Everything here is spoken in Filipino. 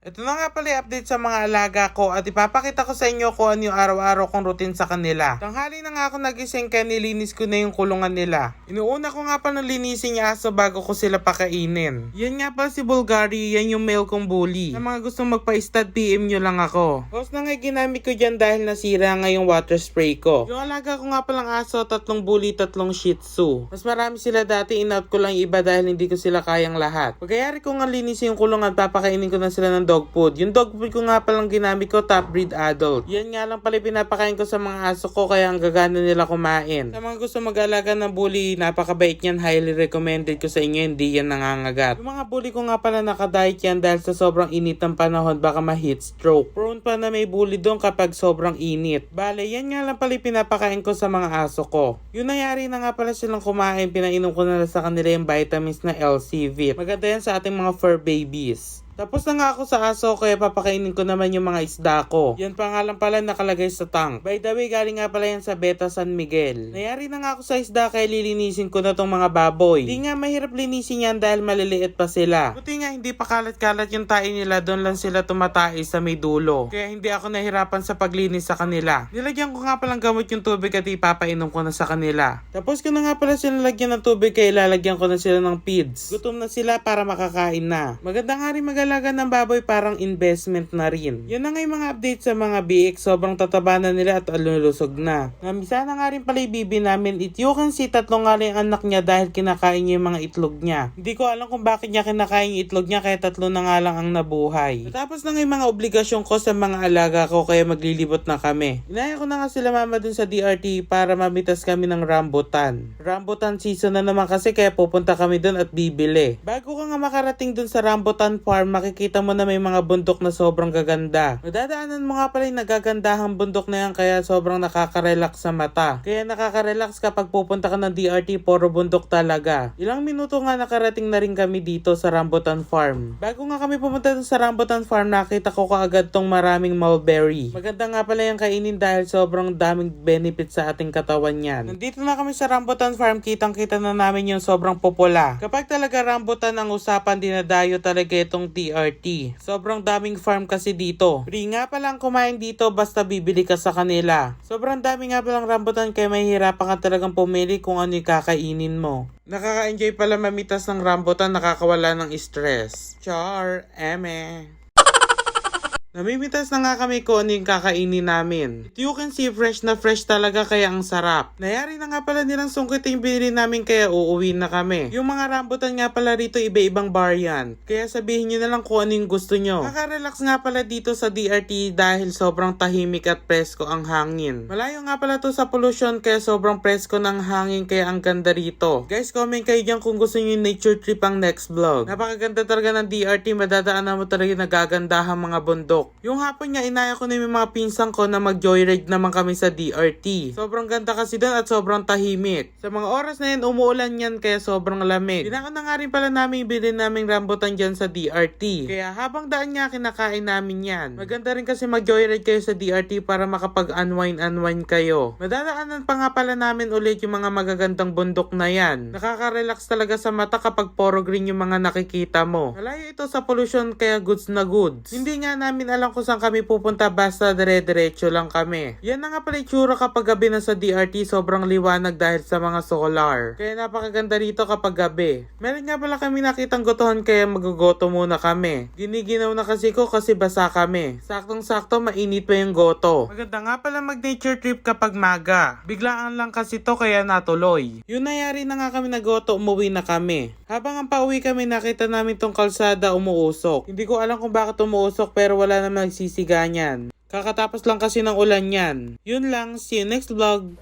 Ito na nga pala yung update sa mga alaga ko at ipapakita ko sa inyo kung ano yung araw-araw kong routine sa kanila. Tanghali na nga ako nagising kaya nilinis ko na yung kulungan nila. Inuuna ko nga pala linisin yung aso bago ko sila pakainin. Yan nga pala si Bulgari, yan yung male kong bully. Sa mga gustong magpa-stud, PM nyo lang ako. Hose na nga ginamit ko dyan dahil nasira nga yung water spray ko. Yung alaga ko nga palang aso, 3 bully, 3 shih tzu. Mas marami sila dati, in-out ko lang iba dahil hindi ko sila kayang lahat. Pagkayari ko nga linisin yung kulungan, papakainin ko na sila ng dog food. Yung dog food ko nga palang ginamit ko, top breed adult. Yan nga lang pala pinapakain ko sa mga aso ko kaya ang gagana nila kumain. Sa mga gusto mag-alaga ng bully, napakabait yan, highly recommended ko sa inyo, hindi yan nangangagat. Yung mga bully ko nga pala nakadiet yan dahil sa sobrang init ng panahon baka ma-heat stroke. Prone pa na may bully doon kapag sobrang init. Bale, yan nga lang pala pinapakain ko sa mga aso ko. Yung nangyari na nga pala silang kumain, pinainom ko na sa kanila yung vitamins na LCV. Maganda yan sa ating mga fur babies. Tapos na nga ako sa aso kaya papakainin ko naman yung mga isda ko. Yan pa nga lang pala nakalagay sa tank. By the way, galing nga pala yan sa Beta San Miguel. Nayari na nga ako sa isda kaya lilinisin ko na tong mga baboy. Hindi nga mahirap linisin yan dahil maliliit pa sila. Buti nga hindi pa kalat-kalat yung tae nila, doon lang sila tumatay sa may dulo. Kaya hindi ako nahirapan sa paglinis sa kanila. Nilagyan ko nga palang gamot yung tubig at ipapainom ko na sa kanila. Tapos ko na nga pala sila lagyan ng tubig kaya ilalagyan ko na sila ng feeds. Gutom na sila para makakain na. Maganda nga rin mag-alaga ng baboy, parang investment na rin. Yun na nga yung mga update sa mga BX, sobrang tataba na nila at alulusog na. Namisa na nga rin pala yung bibi namin, it you can see 3 nga lang yung anak niya dahil kinakain niya yung mga itlog niya. Hindi ko alam kung bakit niya kinakain yung itlog niya kaya 3 na nga lang ang nabuhay. Tapos na nga yung mga obligasyon ko sa mga alaga ko kaya maglilibot na kami. Inaya ko na nga sila mama dun sa DRT para mamitas kami ng rambutan. Rambutan season na naman kasi kaya pupunta kami dun at bibili. Bago ka nga makarating dun sa rambutan farm, makikita mo na may mga bundok na sobrang gaganda. Madadaanan mo nga pala yung nagagandahang bundok na yan kaya sobrang nakaka-relax sa mata. Kaya nakaka-relax kapag pupunta ka ng DRT, puro bundok talaga. Ilang minuto nga nakarating na rin kami dito sa Rambutan Farm. Bago nga kami pumunta sa Rambutan Farm, nakita ko kaagad tong maraming mulberry. Maganda nga pala yung kainin dahil sobrang daming benefit sa ating katawan yan. Nandito na kami sa Rambutan Farm, kitang-kita na namin yung sobrang popola. Kapag talaga rambutan ang usapan, dinadayo talaga itong DRT. Sobrang daming farm kasi dito. Free nga palang kumain dito basta bibili ka sa kanila. Sobrang dami nga palang rambutan kaya mahihirapan ka talagang pumili kung ano yung kakainin mo. Nakaka-enjoy pala mamitas ng rambutan, nakakawala ng stress. Char, eme. Namimitas na nga kami kung ano yung kakainin namin. You can see fresh na fresh talaga kaya ang sarap. Nayari na nga pala nilang sungkit yung binili namin kaya uuwi na kami. Yung mga rambutan nga pala rito iba-ibang variant. Kaya sabihin nyo na lang kung ano yung gusto nyo. Nakaka-relax nga pala dito sa DRT dahil sobrang tahimik at presko ang hangin. Malayo nga pala to sa pollution kaya sobrang presko ng hangin kaya ang ganda rito. Guys, comment kayo dyan kung gusto nyo yung nature trip ang next vlog. Napakaganda talaga ng DRT, madadaanan mo talaga nagagandahang mga bundok. Yung hapon nga, inaya ko na yung mga pinsang ko na mag-joyride naman kami sa DRT. Sobrang ganda kasi doon at sobrang tahimik. Sa mga oras na yan, umuulan yan kaya sobrang lamig. Pinaka na nga rin pala namin bilhin naming rambutan dyan sa DRT. Kaya habang daan nga, kinakain namin yan. Maganda rin kasi mag-joyride kayo sa DRT para makapag-unwind kayo. Madadaanan pa nga pala namin ulit yung mga magagandang bundok na yan. Nakaka-relax talaga sa mata kapag puro green yung mga nakikita mo. Malayo ito sa pollution kaya goods na goods. Hindi nga namin alam kung saan kami pupunta basta dire-diretso lang kami. Yan na nga pala itsura kapag gabi na sa DRT, sobrang liwanag dahil sa mga solar. Kaya napakaganda rito kapag gabi. Meron nga pala kami nakitang gotohan kaya magugoto muna kami. Giniginaw na kasi ko kasi basa kami. Saktong-sakto mainit pa yung goto. Maganda nga pala mag-nature trip kapag maga. Biglaan lang kasi to kaya natuloy. Yun nangyari na nga kami nagoto, umuwi na kami. Habang ang pauwi kami nakita namin tong kalsada umuusok. Hindi ko alam kung bakit umuusok pero wala naman nagsisiga niyan. Kakatapos lang kasi ng ulan yan. Yun lang, see you next vlog.